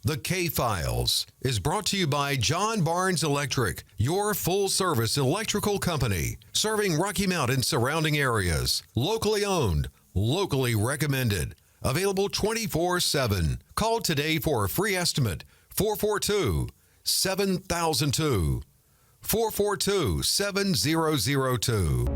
The K-Files is brought to you by John Barnes Electric, your full-service electrical company, serving Rocky Mount and surrounding areas. Locally owned, locally recommended. Available 24/7. Call today for a free estimate. 442-7002. 442-7002.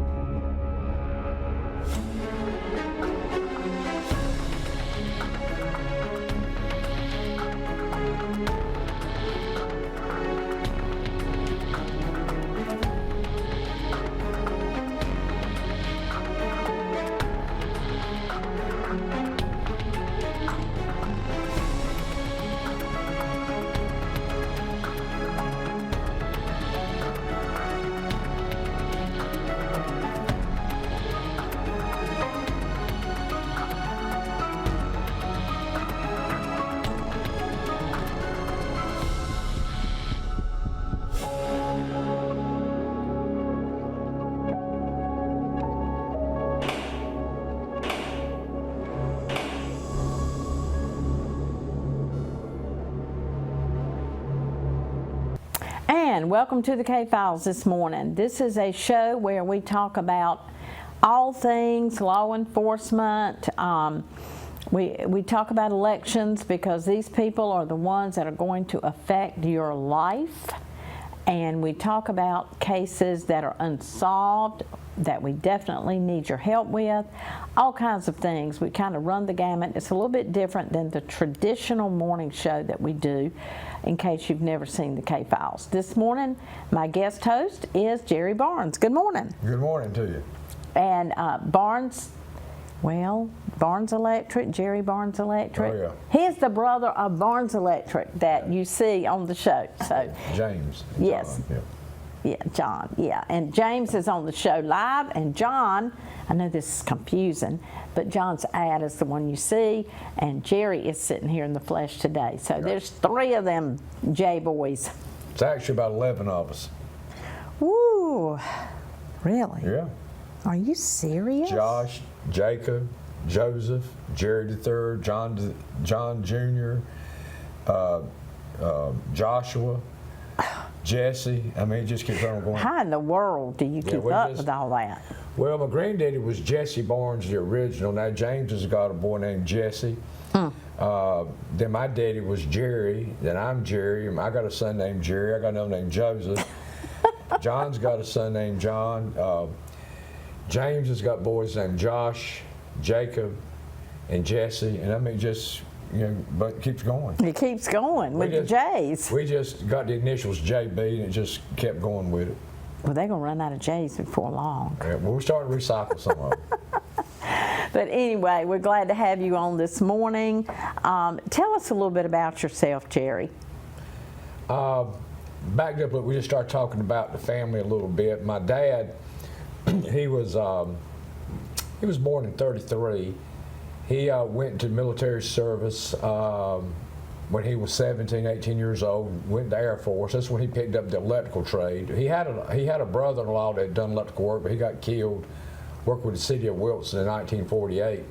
And welcome to the K-Files this morning. This is a show where we talk about all things law enforcement. We talk about elections because these people are the ones that are going to affect your life. And we talk about cases that are unsolved that we definitely need your help with, all kinds of things. We kind of run the gamut. It's a little bit different than the traditional morning show that we do, in case you've never seen the K-Files. This morning, my guest host is Jerry Barnes. Good morning. Good morning to you. And Barnes Electric, Jerry Barnes Electric. Oh, yeah. He's the brother of Barnes Electric that you see on the show. So James. yes. John, Yeah, John, yeah. And James is on the show live, and John, I know this is confusing, but John's ad is the one you see, and Jerry is sitting here in the flesh today. So there's three of them J boys. It's actually about 11 of us. Woo, really? Yeah. Are you serious? Josh, Jacob, Joseph, Jerry III, John Jr., Joshua, Jesse. I mean, it just keeps on going. How in the world do you keep up with all that? Well, my granddaddy was Jesse Barnes, the original. Now, James has got a boy named Jesse. Then my daddy was Jerry. Then I'm Jerry. I got a son named Jerry. I got another named Joseph. John's got a son named John. James has got boys named Josh, Jacob, and Jesse. And I mean, just, but it keeps going. It keeps going with the J's. We just got the initials JB, and it just kept going with it. Well, they're going to run out of J's before long. Yeah, well, we're starting to recycle some of them. But anyway, we're glad to have you on this morning. Tell us a little bit about yourself, Jerry. Backed up, we just started talking about the family a little bit. My dad, he was born in '33. He went into military service when he was 17, 18 years old. Went to the Air Force. That's when he picked up the electrical trade. He had a brother-in-law that had done electrical work, but he got killed working with the city of Wilson in 1948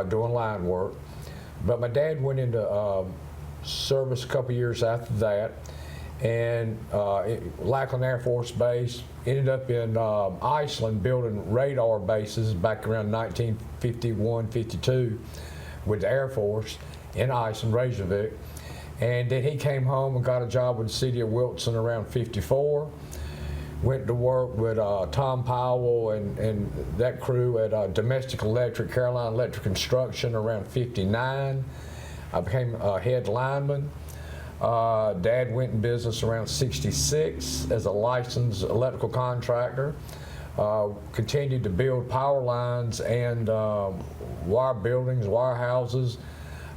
doing line work. But my dad went into service a couple years after that, and Lackland Air Force Base, ended up in Iceland building radar bases back around 1951, 52 with the Air Force in Iceland, Reykjavik. And then he came home and got a job with the city of Wilson around 54. Went to work with Tom Powell and that crew at Domestic Electric, Carolina Electric Construction around 59. I became a head lineman. Dad went in business around 66 as a licensed electrical contractor. Continued to build power lines and wire buildings, wire houses.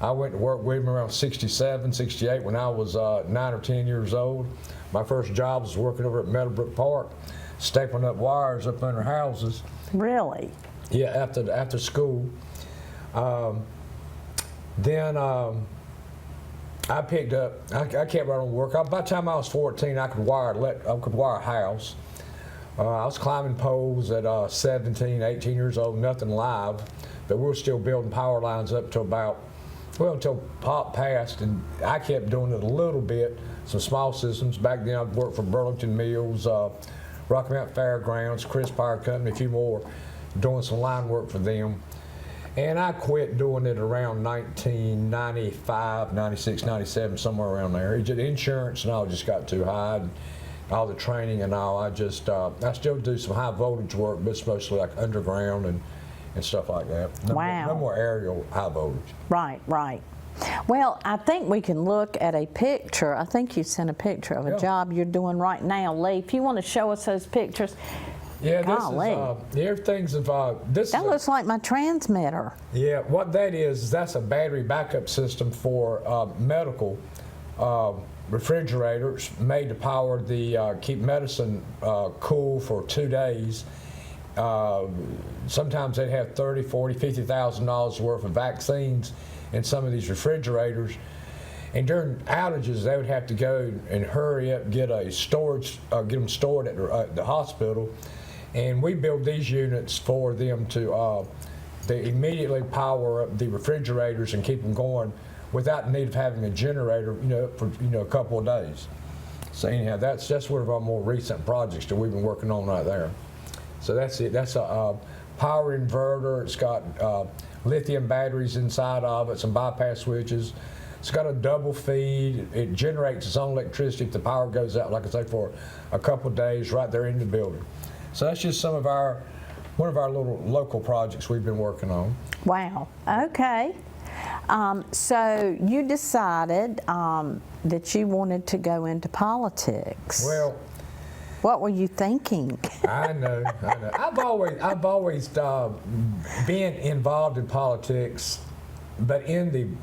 I went to work with him around 67, 68 when I was 9 or 10 years old. My first job was working over at Meadowbrook Park, stapling up wires up under houses. Really? Yeah, after school. Then I picked up. I kept right on work. By the time I was 14, I could wire a house. I was climbing poles at 17, 18 years old, nothing live, but we were still building power lines up to about Well, until Pop passed, and I kept doing it a little bit, some small systems. Back then, I worked for Burlington Mills, Rocky Mountain Fairgrounds, Chris Power Company, a few more, doing some line work for them. And I quit doing it around 1995, 96, 97, somewhere around there. Insurance and all just got too high, and all the training and all. I still do some high voltage work, but it's mostly like underground and stuff like that. Wow. No more aerial high voltage. Right, right. Well, I think we can look at a picture. I think you sent a picture of a job you're doing right now, Lee. If you want to show us those pictures. Yeah, Golly. Everything's That looks like my transmitter. Yeah, what that is that's a battery backup system for medical refrigerators made to power the keep medicine cool for 2 days. Sometimes they'd have $30,000, $40,000, $50,000 worth of vaccines in some of these refrigerators. And during outages, they would have to go and hurry up, get a storage, get them stored at the hospital. And we build these units for them to they immediately power up the refrigerators and keep them going without the need of having a generator, for a couple of days. So anyhow, that's one of our more recent projects that we've been working on right there. So that's it. That's a power inverter. It's got lithium batteries inside of it, some bypass switches. It's got a double feed. It generates its own electricity if the power goes out, like I say, for a couple of days right there in the building. So that's just one of our little local projects we've been working on. Wow. Okay. So you decided that you wanted to go into politics. Well, what were you thinking? I know. I've always been involved in politics, but in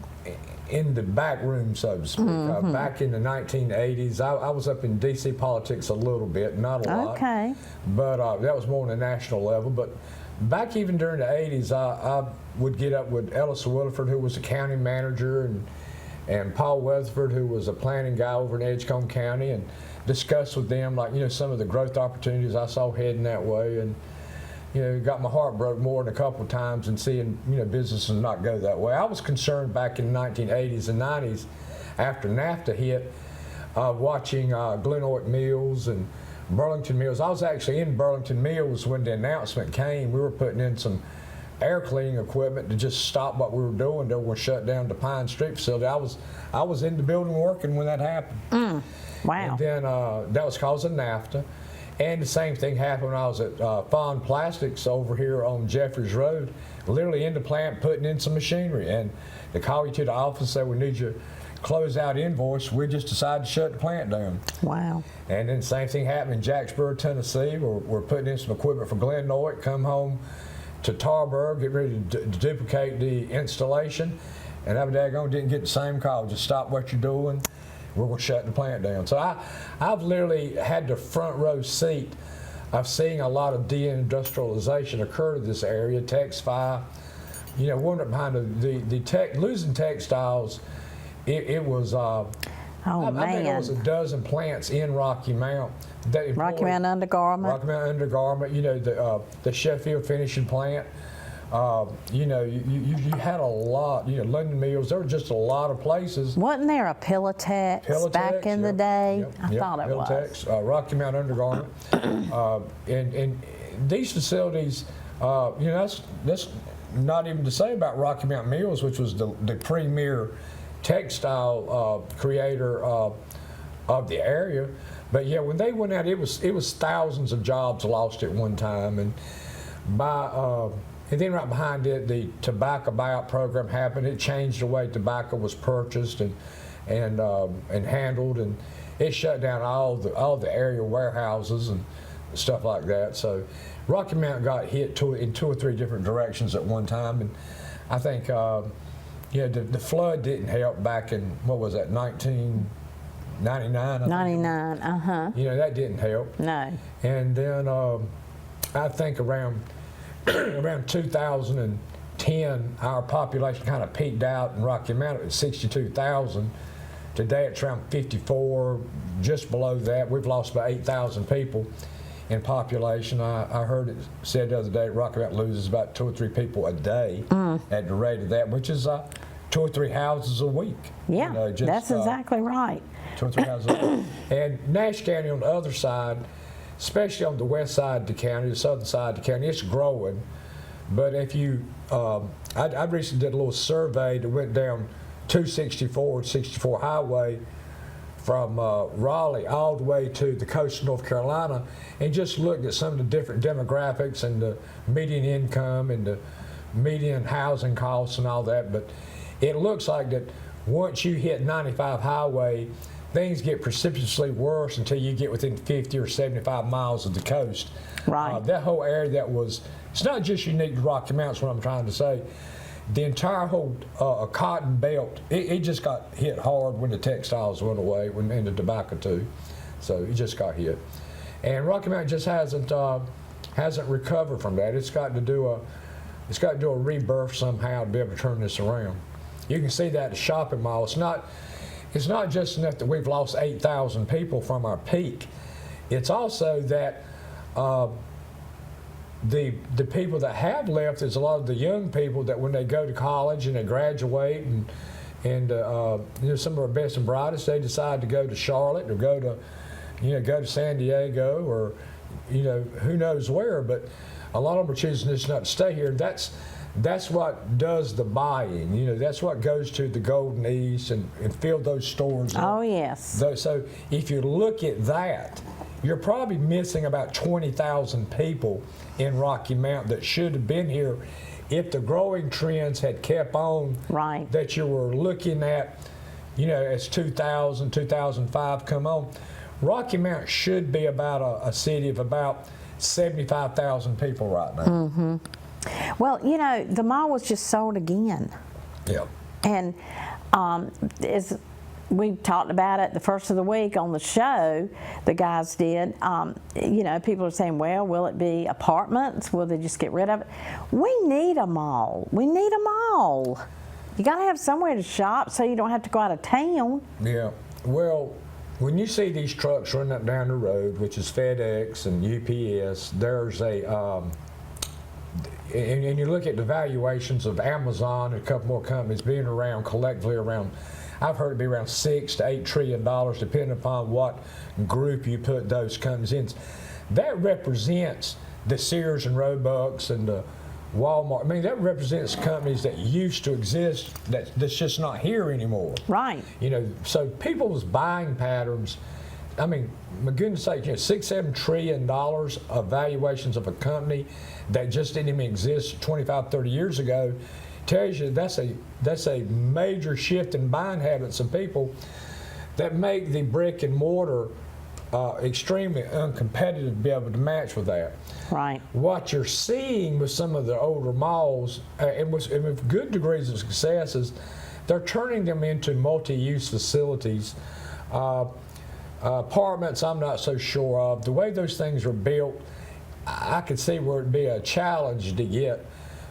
the back room, so to speak. Back in the 1980s, I was up in D.C. politics a little bit, not a lot. Okay. But that was more on the national level. But back even during the 80s, I would get up with Ellis Williford, who was the county manager, and Paul Weatherford, who was a planning guy over in Edgecombe County, and discuss with them, some of the growth opportunities I saw heading that way. And got my heart broke more than a couple of times in seeing, businesses not go that way. I was concerned back in the 1980s and 90s after NAFTA hit, watching Glen Oak Mills and Burlington Mills. I was actually in Burlington Mills when the announcement came. We were putting in some air cleaning equipment to just stop what we were doing. They were shut down the Pine Street facility. I was in the building working when that happened. Wow. And then that was because of NAFTA. And the same thing happened when I was at Fond Plastics over here on Jeffries Road, literally in the plant putting in some machinery. And they call you to the office and say, we need your closeout invoice. We just decided to shut the plant down. Wow. And then the same thing happened in Jacksboro, Tennessee. We're putting in some equipment for Glen Oak, come home to Tarboro, get ready to duplicate the installation. And I didn't get the same call. Just stop what you're doing. We're going to shut the plant down. So I've literally had the front row seat of seeing a lot of deindustrialization occur to this area. Texfi, wondering behind losing textiles. It was. I think it was a dozen plants in Rocky Mount. Rocky Mount Undergarment. Rocky Mount Undergarment. The Sheffield finishing plant. You had a lot, London Mills, there were just a lot of places. Wasn't there a Pilatex back in the day? I thought it was. Rocky Mount Undergarment. And these facilities, that's not even to say about Rocky Mount Mills, which was the premier textile creator of the area. But yeah, when they went out, it was thousands of jobs lost at one time. And then right behind it, the tobacco buyout program happened. It changed the way tobacco was purchased and handled, and it shut down all the area warehouses and stuff like that. So Rocky Mount got hit in 2 or 3 different directions at one time, and I think the flood didn't help back in, what was that, 1999? 99, that didn't help. No. And then I think around 2010, our population kind of peaked out in Rocky Mount at 62,000. Today it's around 54, just below that. We've lost about 8,000 people in population. I heard it said the other day Rocky Mount loses about 2 or 3 people a day at the rate of that, which is 2 or 3 houses a week. Yeah, You know, just, that's exactly right. 2 or 3 houses a week. And Nash County on the other side, especially on the west side of the county, the southern side of the county, it's growing. But if you, I recently did a little survey that went down 264 and 64 highway from Raleigh all the way to the coast of North Carolina, and just looked at some of the different demographics and the median income and the median housing costs and all that. But it looks like that once you hit 95 highway, things get precipitously worse until you get within 50 or 75 miles of the coast. Right. That whole area that was, it's not just unique to Rocky Mountain, what I'm trying to say. The entire whole cotton belt, it just got hit hard when the textiles went away, and the tobacco too. So it just got hit. And Rocky Mountain just hasn't recovered from that. It's got to do a rebirth somehow to be able to turn this around. You can see that at the shopping mall. It's not just enough that we've lost 8,000 people from our peak. It's also that the people that have left is a lot of the young people that when they go to college and they graduate and you know, some of our best and brightest, they decide to go to Charlotte or go to San Diego or, you know, who knows where. But a lot of them are choosing just not to stay here. That's what does the buying. You know, that's what goes to the Golden East and fill those stores up. Oh, yes. So if you look at that, you're probably missing about 20,000 people in Rocky Mountain that should have been here if the growing trends had kept on. Right. That you were looking at, you know, as 2000, 2005 come on. Rocky Mountain should be about a city of about 75,000 people right now. Mm-hmm. Well, you know, the mall was just sold again. Yeah. And as we talked about it the first of the week on the show, the guys did, you know, people are saying, well, will it be apartments? Will they just get rid of it? We need a mall. We need a mall. You got to have somewhere to shop so you don't have to go out of town. Yeah. Well, when you see these trucks running up down the road, which is FedEx and UPS, there's a, and you look at the valuations of Amazon and a couple more companies being around collectively around, I've heard it be around $6 to $8 trillion, depending upon what group you put those companies in. That represents the Sears and Roebucks and the Walmart. I mean, that represents companies that used to exist that's just not here anymore. Right. You know, so people's buying patterns, I mean, my goodness sake, you know, $6-7 trillion of valuations of a company that just didn't even exist 25, 30 years ago tells you that's a major shift in buying habits of people that make the brick and mortar extremely uncompetitive to be able to match with that. Right. What you're seeing with some of the older malls, and with good degrees of success, is they're turning them into multi-use facilities. Apartments, I'm not so sure of. The way those things are built, I could see where it'd be a challenge to get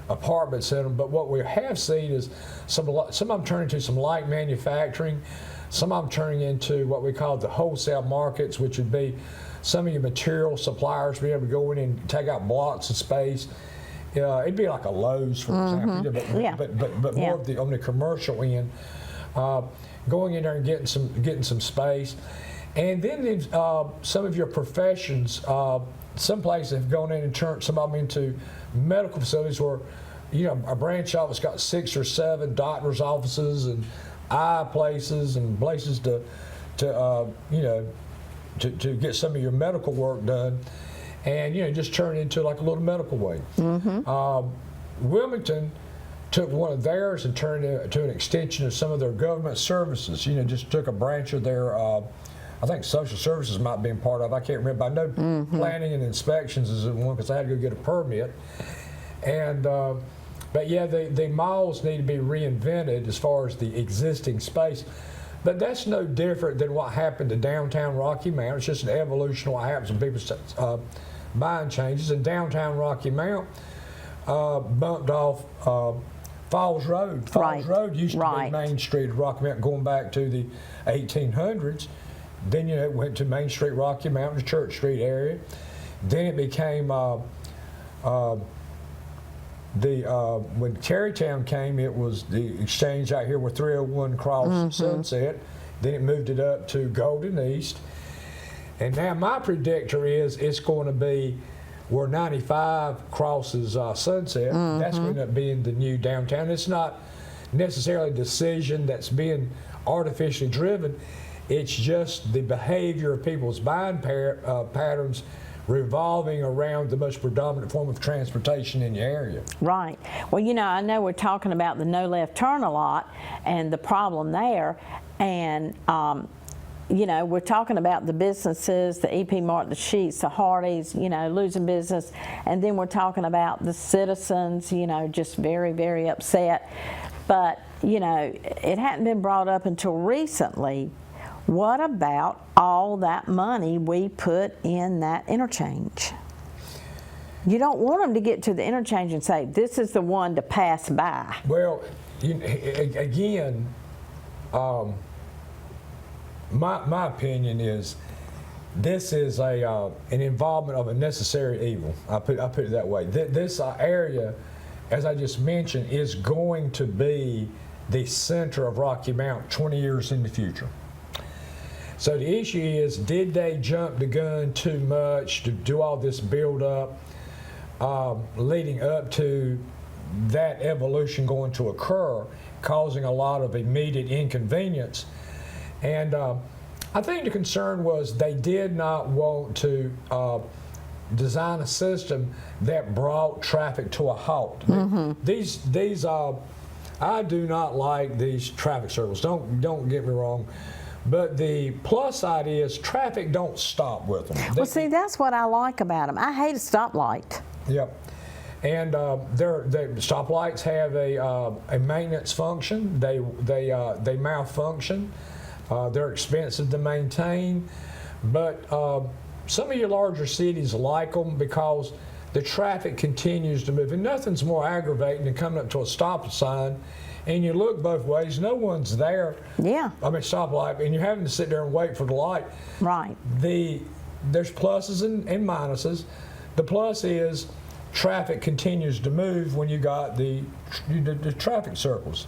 apartments in them. But what we have seen is some of them turning into some light manufacturing. Some of them turning into what we call the wholesale markets, which would be some of your material suppliers being able to go in and take out blocks of space. It'd be like a Lowe's, for example, but more of on the commercial end, going in there and getting some space. And then some of your professions, some places have gone in and turned some of them into medical facilities where, you know, a branch office got 6 or 7 doctors' offices and eye places and places to get some of your medical work done, and you know, just turn it into like a little medical wing. Wilmington took one of theirs and turned it to an extension of some of their government services. You know, just took a branch of their, I think social services might be part of. I can't remember. I know planning and inspections is one because I had to go get a permit, and. But yeah, the malls need to be reinvented as far as the existing space. But that's no different than what happened to downtown Rocky Mount. It's just an evolution of what happens when people's buying changes. And downtown Rocky Mount bumped off Falls Road. Falls Road used to be Main Street of Rocky Mount going back to the 1800s. Then, you know, it went to Main Street, Rocky Mount, the Church Street area. Then it became when Cherrytown came, it was the exchange out here where 301 crossed Sunset. Then it moved it up to Golden East. And now my predictor is it's going to be where 95 crosses Sunset. That's going to end up being the new downtown. It's not necessarily a decision that's being artificially driven. It's just the behavior of people's buying patterns revolving around the most predominant form of transportation in your area. Right. Well, you know, I know we're talking about the no left turn a lot and the problem there, and you know, we're talking about the businesses, the EP Mart, the Sheets, the Hardee's, you know, losing business, and then we're talking about the citizens, you know, just very, very upset. But, you know, it hadn't been brought up until recently. What about all that money we put in that interchange? You don't want them to get to the interchange and say, this is the one to pass by. Well, again, my opinion is this is an involvement of a necessary evil. I put it that way. This area, as I just mentioned, is going to be the center of Rocky Mount 20 years in the future. So the issue is, did they jump the gun too much to do all this build up leading up to that evolution going to occur, causing a lot of immediate inconvenience? And I think the concern was they did not want to design a system that brought traffic to a halt. These I do not like these traffic circles. Don't get me wrong. But the plus side is traffic don't stop with them. Well, see, that's what I like about them. I hate a stoplight. Yep. And the stoplights have a maintenance function. They malfunction. They're expensive to maintain. But some of your larger cities like them because the traffic continues to move. And nothing's more aggravating than coming up to a stop sign and you look both ways, no one's there. Yeah. I mean, stoplight, and you're having to sit there and wait for the light. Right. There's pluses and minuses. The plus is traffic continues to move when you got the traffic circles.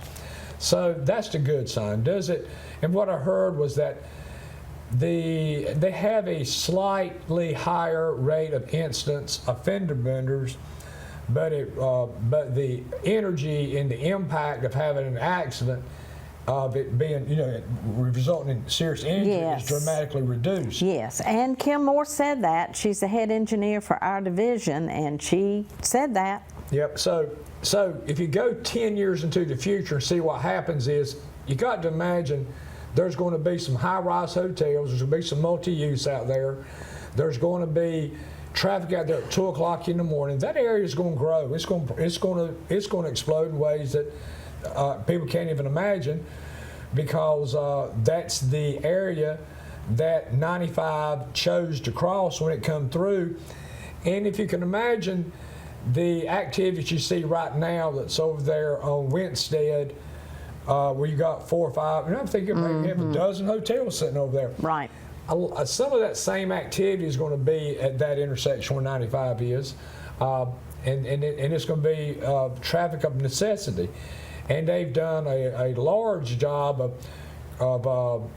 So that's the good sign. Does it? And what I heard was that they have a slightly higher rate of incidents, offender benders, but the energy and the impact of having an accident, of it being, resulting in serious injury is dramatically reduced. Yes, and Kim Moore said that. She's the head engineer for our division, and she said that. Yep. So if you go 10 years into the future and see what happens is, you got to imagine there's going to be some high-rise hotels. There's going to be some multi-use out there. There's going to be traffic out there at 2 o'clock in the morning. That area is going to grow. It's going to explode in ways that people can't even imagine, because that's the area that 95 chose to cross when it come through. And if you can imagine the activities you see right now that's over there on Winstead, where you got 4 or 5, and I'm thinking maybe you have a dozen hotels sitting over there. Right. Some of that same activity is going to be at that intersection where 95 is, and it's going to be traffic of necessity. And they've done a large job of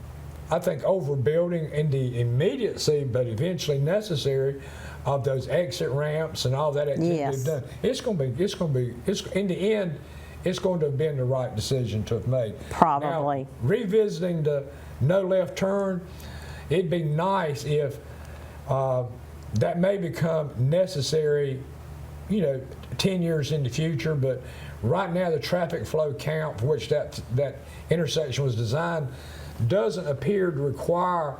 I think, overbuilding in the immediacy, but eventually necessary, of those exit ramps and all that activity they've done. It's in the end, it's going to have been the right decision to have made. Probably. Now, revisiting the no left turn, it'd be nice if that may become necessary, 10 years in the future, but right now the traffic flow count for which that intersection was designed doesn't appear to require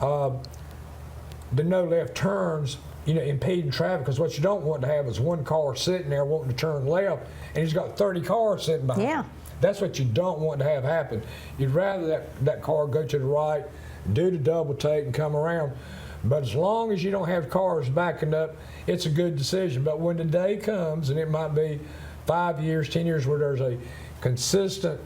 the no left turns, impeding traffic, because what you don't want to have is one car sitting there wanting to turn left and he's got 30 cars sitting behind him. That's what you don't want to have happen. You'd rather that car go to the right, do the double take and come around. But as long as you don't have cars backing up, it's a good decision. But when the day comes, and it might be 5 years, 10 years, where there's a consistent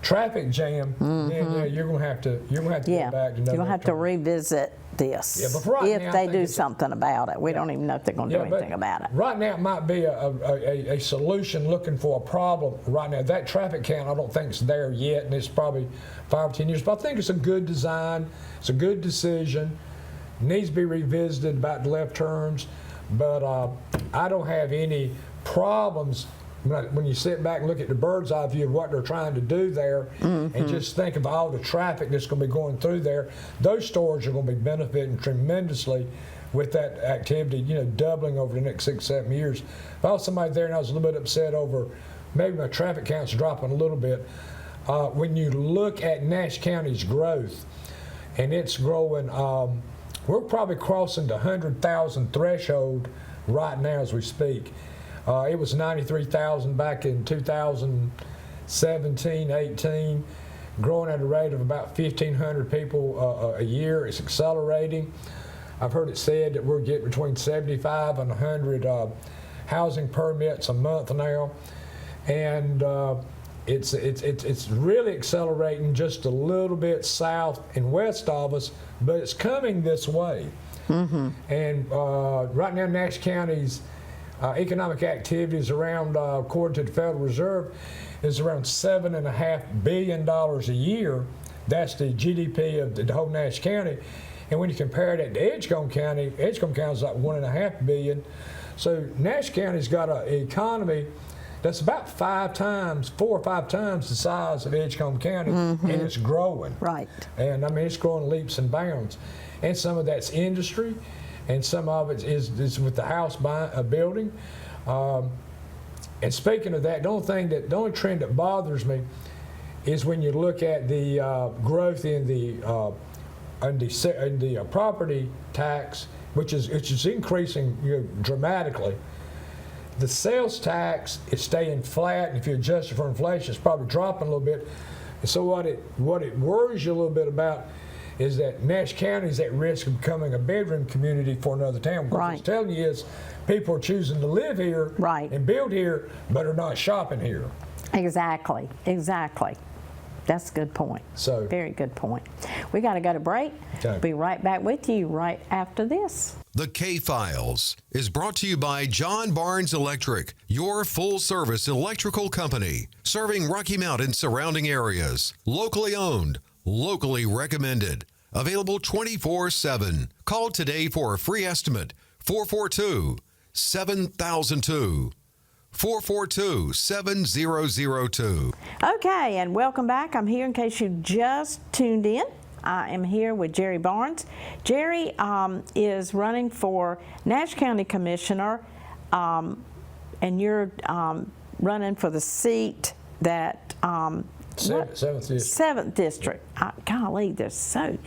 traffic jam, then yeah, you're gonna have to Yeah, go back to no you're gonna have to left turn. revisit this. Yeah, but for right if now, I they think do it's- something about it. We don't even know if they're gonna do but anything about it. Right now, it might be a solution looking for a problem. Right now, that traffic count, I don't think it's there yet, and it's probably 5 or 10 years. But I think it's a good design. It's a good decision. Needs to be revisited about the left turns, but I don't have any problems when you sit back and look at the bird's eye view of what they're trying to do there, and just think of all the traffic that's going to be going through there. Those stores are going to be benefiting tremendously with that activity, doubling over the next 6, 7 years. If I was somebody there and I was a little bit upset over maybe my traffic count's dropping a little bit, when you look at Nash County's growth, and it's growing, we're probably crossing the 100,000 threshold right now as we speak. It was 93,000 back in 2017, 18, growing at a rate of about 1,500 people a year. It's accelerating. I've heard it said that we're getting between 75 and 100 housing permits a month now, and it's really accelerating just a little bit south and west of us, but it's coming this way. And right now, Nash County's economic activities around, according to the Federal Reserve, is around $7.5 billion a year. That's the GDP of the whole Nash County. And when you compare that to Edgecombe County is like $1.5 billion. So Nash County's got an economy that's about 4 or 5 times the size of Edgecombe County, and it's growing. Right. And I mean, it's growing leaps and bounds. And some of that's industry, and some of it is with the house building. And speaking of that, the only trend that bothers me is when you look at the growth in the property tax, which is increasing dramatically. The sales tax is staying flat, and if you adjust it for inflation, it's probably dropping a little bit. And so what it worries you a little bit about is that Nash County is at risk of becoming a bedroom community for another town. What Right. it's telling you is people are choosing to live here Right. and build here, but are not shopping here. Exactly. That's a good point. So- Very good point. We got to go to break. Okay. Be right back with you right after this. The K-Files is brought to you by John Barnes Electric, your full-service electrical company, serving Rocky Mount and surrounding areas. Locally owned, locally recommended, available 24/7. Call today for a free estimate, 442-7002. 442-7002. Okay, and welcome back. I'm here in case you just tuned in. I am here with Jerry Barnes. Jerry is running for Nash County Commissioner, and you're running for the seat that Seventh District. 7th District. Golly, they're so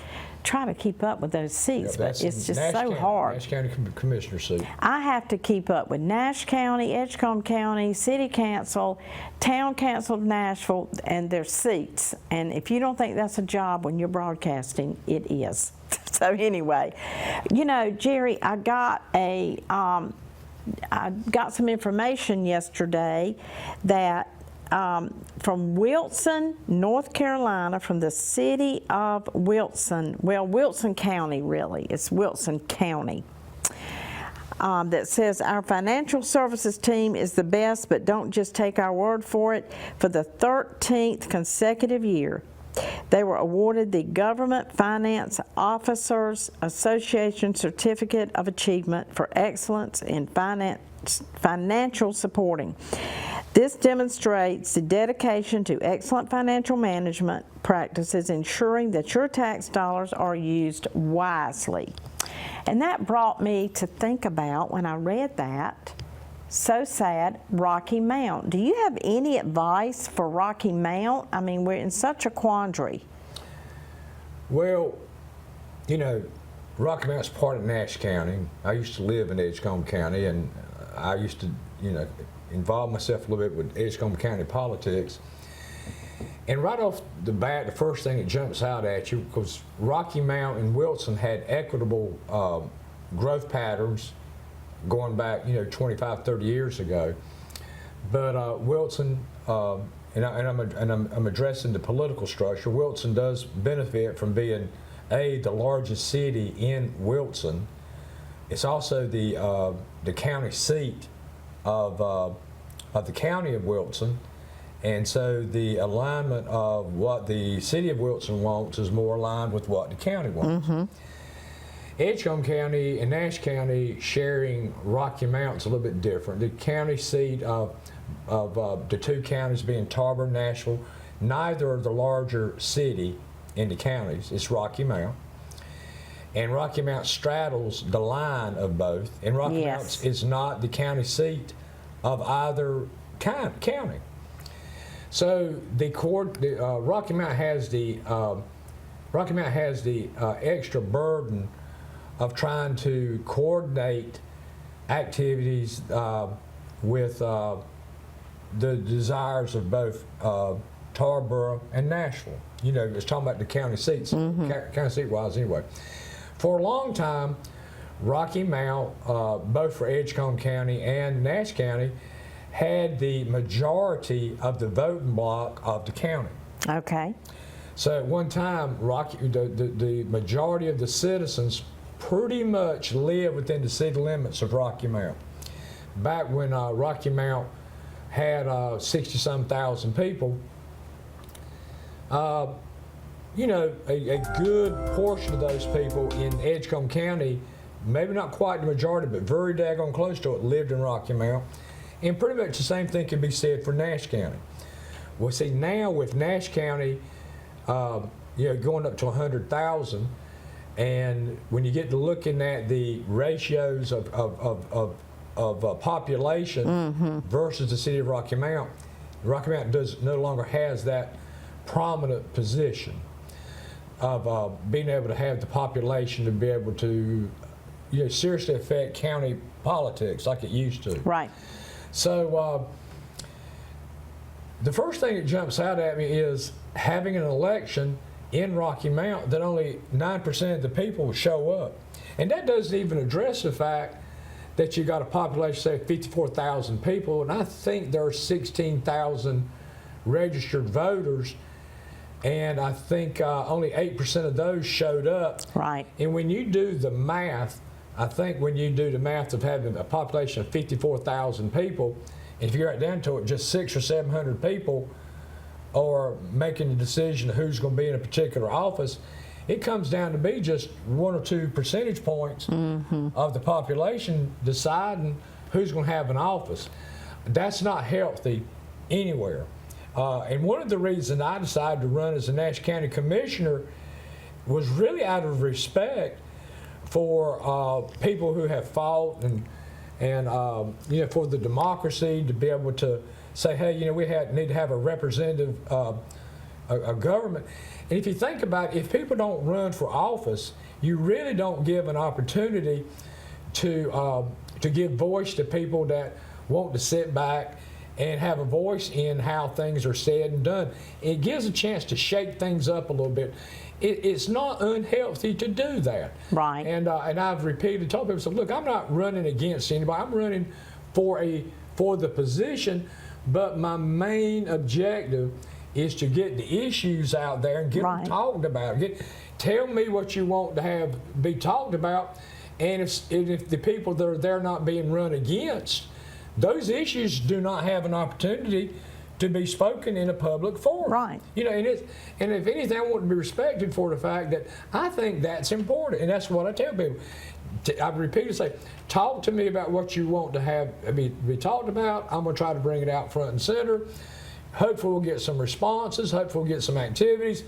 trying to keep up with those seats, but That's it's just Nash so County, hard. Nash County Commissioner seat. I have to keep up with Nash County, Edgecombe County, City Council, Town Council of Nashville, and their seats. And if you don't think that's a job when you're broadcasting, it is. So anyway, Jerry, I got some information yesterday that from Wilson, North Carolina, from the city of Wilson, Wilson County really, it's Wilson County, that says our financial services team is the best, but don't just take our word for it. For the 13th consecutive year, they were awarded the Government Finance Officers Association Certificate of Achievement for Excellence in Financial Supporting. This demonstrates the dedication to excellent financial management practices, ensuring that your tax dollars are used wisely. And that brought me to think about, when I read that, so sad, Rocky Mount. Do you have any advice for Rocky Mount? I mean, we're in such a quandary. Well, Rocky Mount's part of Nash County. I used to live in Edgecombe County, and I used to, involve myself a little bit with Edgecombe County politics. And right off the bat, the first thing that jumps out at you, because Rocky Mount and Wilson had equitable growth patterns going back, 25, 30 years ago. But Wilson I'm addressing the political structure. Wilson does benefit from being the largest city in Wilson. It's also the county seat of the county of Wilson, and so the alignment of what the city of Wilson wants is more aligned with what the county wants. Edgecombe County and Nash County sharing Rocky Mount's a little bit different. The county seat of the two counties being Tarboro and Nashville, neither are the larger city in the counties. It's Rocky Mount. And Rocky Mount straddles the line of both. And Rocky Mount is not the county seat of either county. So Rocky Mount has the extra burden of trying to coordinate activities with the desires of both Tarboro and Nashville. You know, it's talking about the county seats, county seat wise anyway. For a long time, Rocky Mount, both for Edgecombe County and Nash County, had the majority of the voting bloc of the county. Okay. So at one time, the majority of the citizens pretty much lived within the city limits of Rocky Mount. Back when Rocky Mount had 60-some thousand people, you know, a good portion of those people in Edgecombe County, maybe not quite the majority, but very daggone close to it, lived in Rocky Mount. And pretty much the same thing can be said for Nash County. Well, see, now with Nash County, you know, going up to 100,000, and when you get to looking at the ratios of population versus the city of Rocky Mount no longer has that prominent position of being able to have the population to be able to, you know, seriously affect county politics like it used to. Right. So the first thing that jumps out at me is having an election in Rocky Mount that only 9% of the people show up. And that doesn't even address the fact that you got a population, say, 54,000 people, and I think there are 16,000 registered voters, and I think only 8% of those showed up. Right. And when you do the math, I think when you do the math of having a population of 54,000 people, if you get down to it, just 600 or 700 people are making the decision of who's going to be in a particular office, it comes down to be just 1 or 2 percentage points of the population deciding who's going to have an office. That's not healthy anywhere. And one of the reasons I decided to run as a Nash County Commissioner was really out of respect for people who have fought and you know, for the democracy to be able to say, hey, you know, we need to have a representative a government. And if you think about it, if people don't run for office, you really don't give an opportunity to give voice to people that want to sit back and have a voice in how things are said and done. It gives a chance to shake things up a little bit. It's not unhealthy to do that. Right. And I've repeatedly told people, so look, I'm not running against anybody. I'm running for the position, but my main objective is to get the issues out there and get them talked about. Tell me what you want to have be talked about, and if the people that are there not being run against, those issues do not have an opportunity to be spoken in a public forum. Right. You know, and if anything, I want to be respected for the fact that I think that's important, and that's what I tell people. I repeatedly say, talk to me about what you want to have be talked about. I'm going to try to bring it out front and center. Hopefully we'll get some responses. Hopefully we'll get some activities.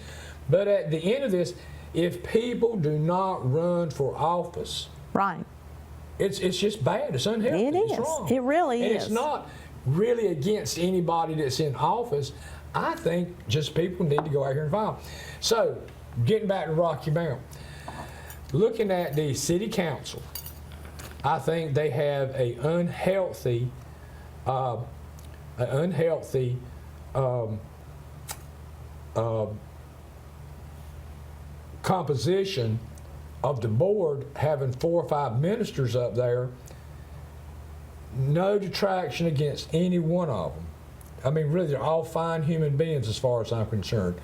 But at the end of this, if people do not run for office, right, it's just bad. It's unhealthy. It is. It's wrong. It really and is. It's not really against anybody that's in office. I think just people need to go out here and file. So, getting back to Rocky Mount, looking at the city council, I think they have an unhealthy composition of the board, having 4 or 5 ministers up there. No detraction against any one of them, I mean, really, they're all fine human beings as far as I'm concerned.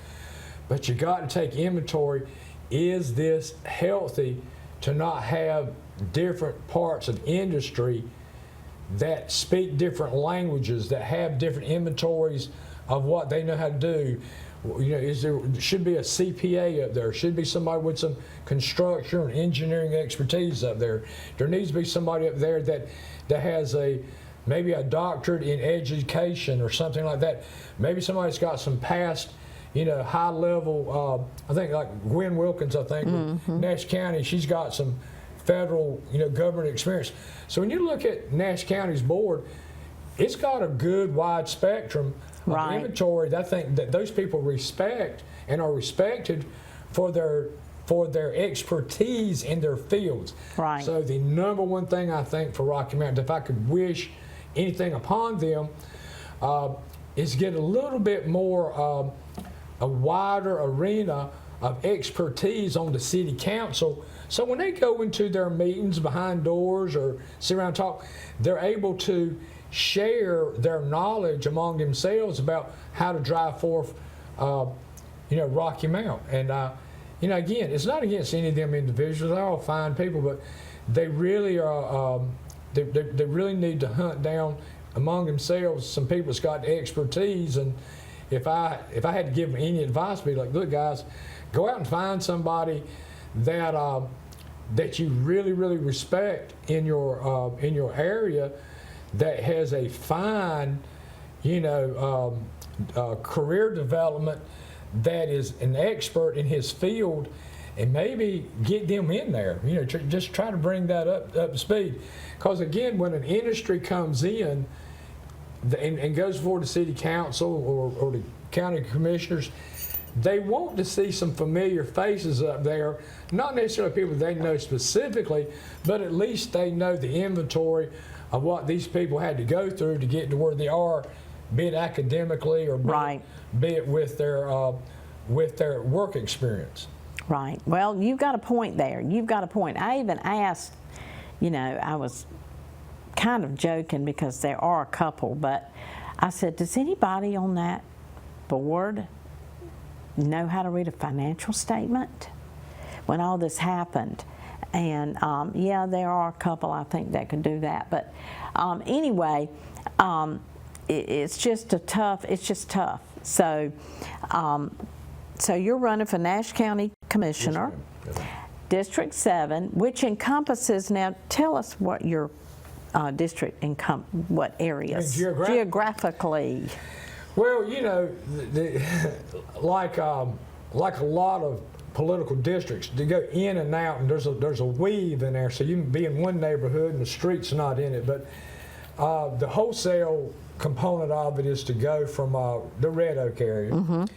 But you got to take inventory. Is this healthy to not have different parts of industry that speak different languages, that have different inventories of what they know how to do? You know, should be a CPA up there, should be somebody with some construction or engineering expertise up there. There needs to be somebody up there that has maybe a doctorate in education or something like that. Maybe somebody's got some past, high level, I think like Gwen Wilkins, I think, with Nash County, she's got some federal, government experience. So when you look at Nash County's board, it's got a good wide spectrum of inventory that I think that those people respect and are respected for their expertise in their fields. Right. So the number one thing I think for Rocky Mountain, if I could wish anything upon them, is get a little bit more a wider arena of expertise on the city council. So when they go into their meetings behind doors or sit around and talk, they're able to share their knowledge among themselves about how to drive forth, Rocky Mount. And, again, it's not against any of them individuals. They're all fine people, but they really are, they really need to hunt down among themselves some people that's got expertise. And if I had to give them any advice, I'd be like, look, guys, go out and find somebody that you really, really respect in your area, that has a fine, career development, that is an expert in his field, and maybe get them in there. Just try to bring that up to speed. Because again, when an industry comes in and goes before the city council or the county commissioners, they want to see some familiar faces up there, not necessarily people they know specifically, but at least they know the inventory of what these people had to go through to get to where they are, be it academically or be it with their work experience. Right. Well, you've got a point there. You've got a point. I even asked, I was kind of joking because there are a couple, but I said, does anybody on that board know how to read a financial statement when all this happened? And yeah, there are a couple, I think, that could do that. But anyway, it's just tough. So, so you're running for Nash County Commissioner, Yes, ma'am. District 7, which encompasses, now tell us what your district what areas geographically. Well, like a lot of political districts, they go in and out, and there's a weave in there. So you can be in one neighborhood and the street's not in it. But the wholesale component of it is to go from the Red Oak area,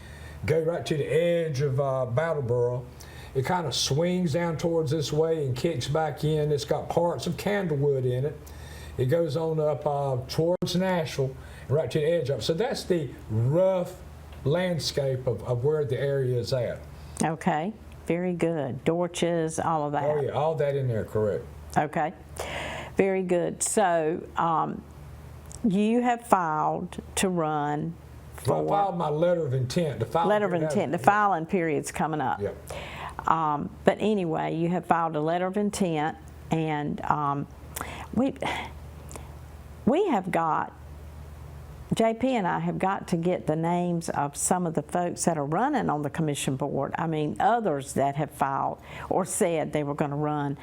go right to the edge of Brattleboro. It kind of swings down towards this way and kicks back in. It's got parts of Candlewood in it. It goes on up towards Nashville, right to the edge of it. So that's the rough landscape of where the area is at. Okay, very good. Dorches, all of that. Oh yeah, all that in there, correct. Okay, very good. So you have filed to run for... Well, I filed my letter of intent. The filing period's coming up. Yeah. But anyway, you have filed a letter of intent, and we have got, JP and I have got to get the names of some of the folks that are running on the commission board. I mean, others that have filed or said they were going to run.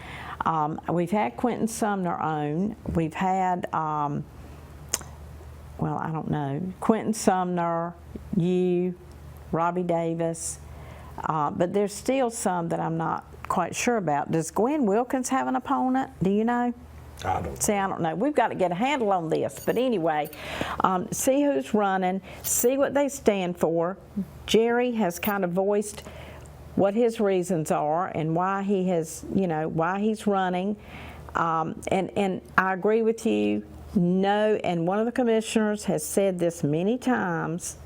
We've had Quentin Sumner own. We've had, well, I don't know, Quentin Sumner, you, Robbie Davis, but there's still some that I'm not quite sure about. Does Gwen Wilkins have an opponent? Do you know? I don't. See, I don't know. We've got to get a handle on this. But anyway, see who's running, see what they stand for. Jerry has kind of voiced what his reasons are and why he has, why he's running. And I agree with you. No, and one of the commissioners has said this many times,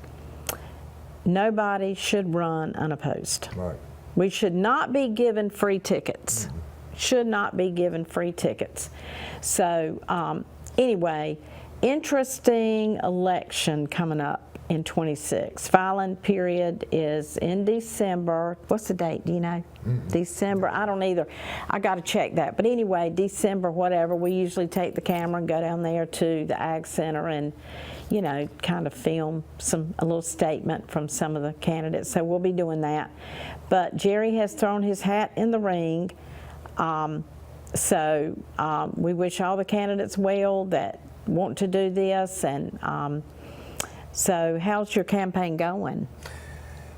nobody should run unopposed. Right. We should not be given free tickets. Should not be given free tickets. So anyway, interesting election coming up in 26. Filing period is in December. What's the date? Do you know? December? I don't either. I got to check that. But anyway, December, whatever. We usually take the camera and go down there to the Ag Center and, you know, kind of film a little statement from some of the candidates. So we'll be doing that. But Jerry has thrown his hat in the ring. So we wish all the candidates well that want to do this. And so how's your campaign going?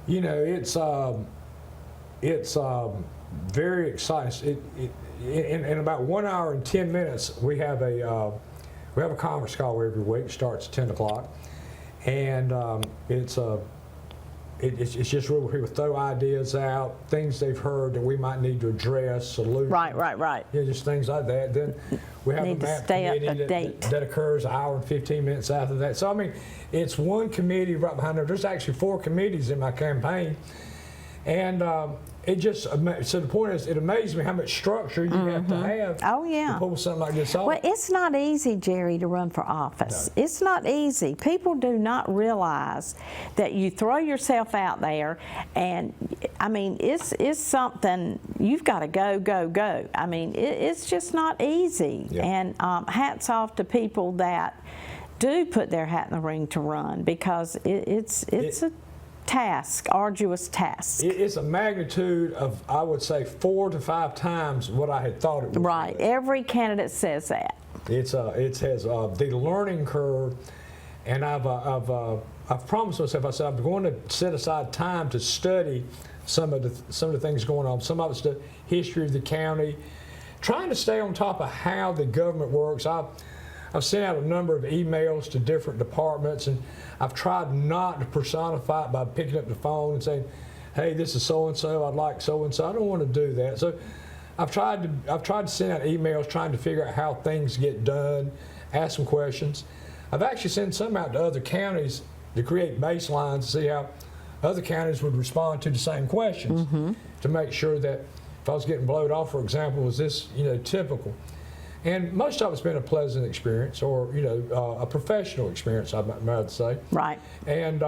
You know, it's very exciting. In about 1 hour and 10 minutes, we have a conference call every week. It starts at 10 o'clock, and it's just where people throw ideas out, things they've heard that we might need to address, solutions. Right. Yeah, just things like that. Then we have a Need to map stay up committee to date. that occurs an hour and 15 minutes after that. So I mean, it's one committee right behind there. There's actually 4 committees in my campaign, and it just so the point is, it amazes me how much structure you have to have. Oh, yeah. To pull something like this off. Well, it's not easy, Jerry, to run for office. No. It's not easy. People do not realize that you throw yourself out there, and I mean, it's something you've got to go. I mean, it's just not easy. Yeah. And hats off to people that do put their hat in the ring to run, because it's a arduous task. It's a magnitude of, I would say, 4 to 5 times what I had thought it would be. Right. Every candidate says that. It has the learning curve, and I've promised myself. I said I'm going to set aside time to study some of the things going on. Some of it's the history of the county, trying to stay on top of how the government works. I've sent out a number of emails to different departments, and I've tried not to personify it by picking up the phone and saying, "Hey, this is so and so. I'd like so and so." I don't want to do that. So I've tried to send out emails trying to figure out how things get done, ask some questions. I've actually sent some out to other counties to create baselines to see how other counties would respond to the same questions, to make sure that if I was getting blowed off, for example, was this typical? And most of it's been a pleasant experience, or a professional experience, I might say. Right. And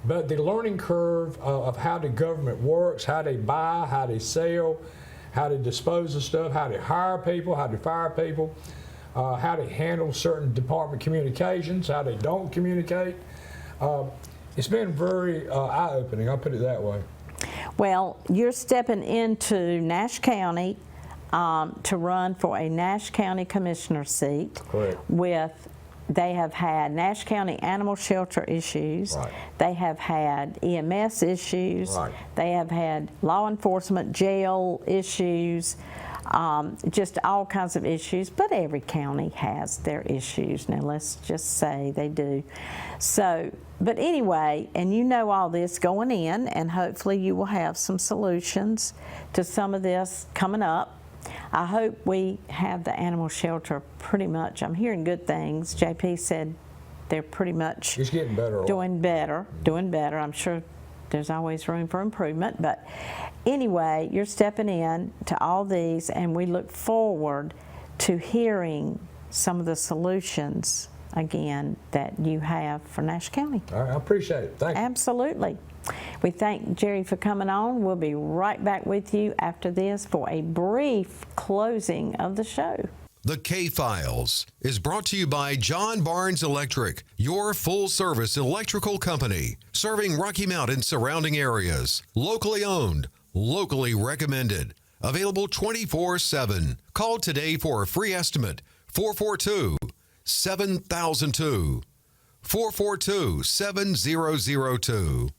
but the learning curve of how the government works, how they buy, how they sell, how they dispose of stuff, how they hire people, how they fire people, how they handle certain department communications, how they don't communicate. It's been very eye-opening. I'll put it that way. Well, you're stepping into Nash County to run for a Nash County Commissioner seat. Correct. They have had Nash County animal shelter issues. Right. They have had EMS issues. Right. They have had law enforcement jail issues, just all kinds of issues. But every county has their issues. Now, let's just say they do. So, but anyway, and you know all this going in, and hopefully you will have some solutions to some of this coming up. I hope we have the animal shelter pretty much. I'm hearing good things. JP said they're pretty much It's getting better. doing better. I'm sure there's always room for improvement. But anyway, you're stepping in to all these, and we look forward to hearing some of the solutions again that you have for Nash County. All right, I appreciate it. Thank you. Absolutely. We thank Jerry for coming on. We'll be right back with you after this for a brief closing of the show. The K-Files is brought to you by John Barnes Electric, your full-service electrical company, serving Rocky Mount and surrounding areas. Locally owned, locally recommended. Available 24/7. Call today for a free estimate. 442-7002. 442-7002.